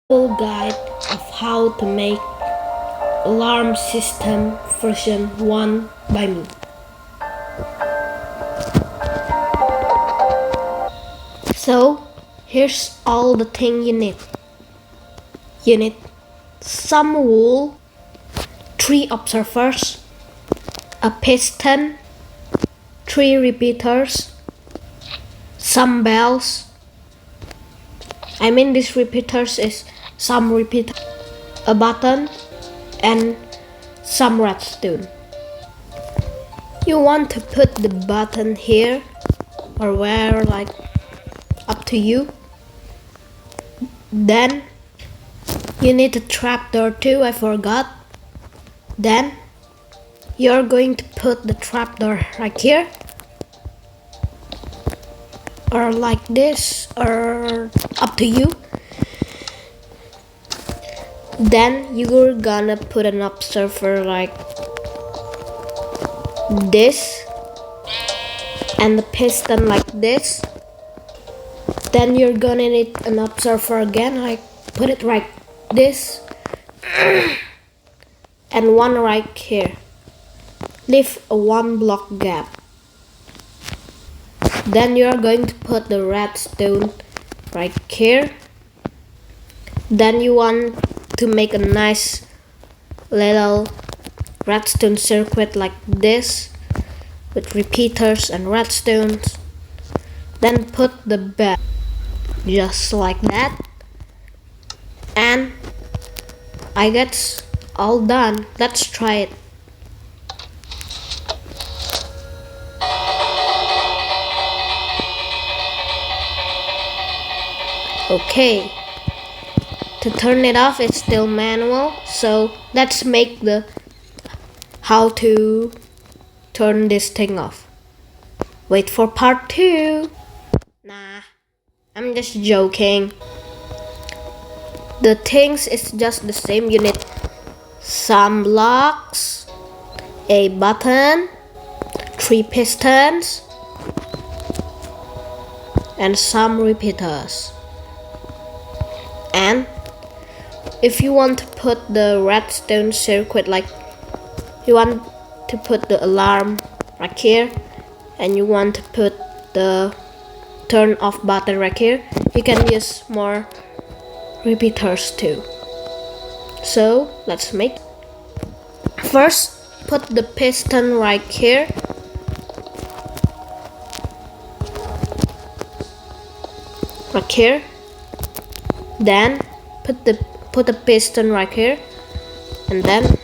Full guide of how to make alarm system version 1 by me. So here's all the thing you need. You need some wool, 3 observers, a piston, 3 repeaters, some bells. These repeaters is some repeater, a button, and some redstone. You want to put the button here or where, like up to you. Then you need a trapdoor too, I forgot. Then you're going to put the trapdoor right here, or like this, or up to you. Then you're gonna put an observer like this, and the piston like this. Then you're gonna need an observer again, like put it right this, and one right here. Leave a 1 block gap. Then you're going to put the redstone right here. Then you want to make a nice little redstone circuit like this with repeaters and redstones. Then put the bell just like that. And I guess all done. Let's try it. Okay, to turn it off it's still manual, so let's make the how to turn this thing off. Wait for part 2. Nah, I'm just joking. The things is just the same. You need some blocks, a button, 3 pistons, and some repeaters. And if you want to put the redstone circuit, like you want to put the alarm right here, and you want to put the turn off button right here, you can use more repeaters too. So let's make. First, put the piston right here. Right here. Then put the piston right here, and then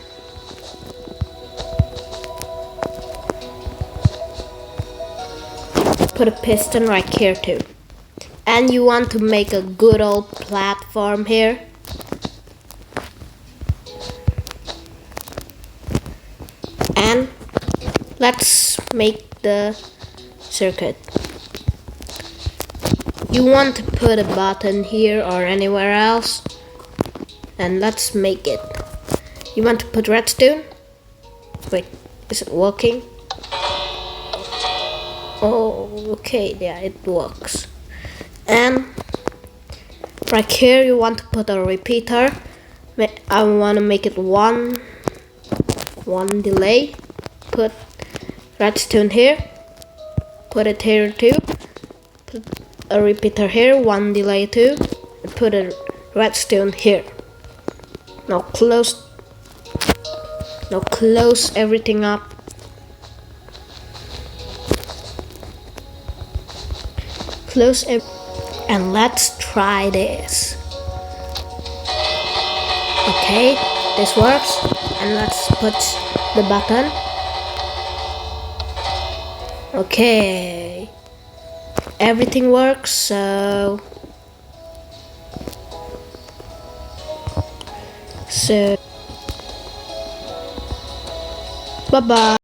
put a piston right here too. And you want to make a good old platform here. And let's make the circuit. You want to put a button here or anywhere else, and let's make it. You want to put redstone. Wait, is it working? Oh, okay, yeah, it works. And right here you want to put a repeater. I want to make it one delay. Put redstone here. Put it here too. Put a repeater here, 1 delay too. And put a redstone here. Now close everything up. And let's try this. Okay, this works. And let's put the button. Okay, everything works. So bye bye.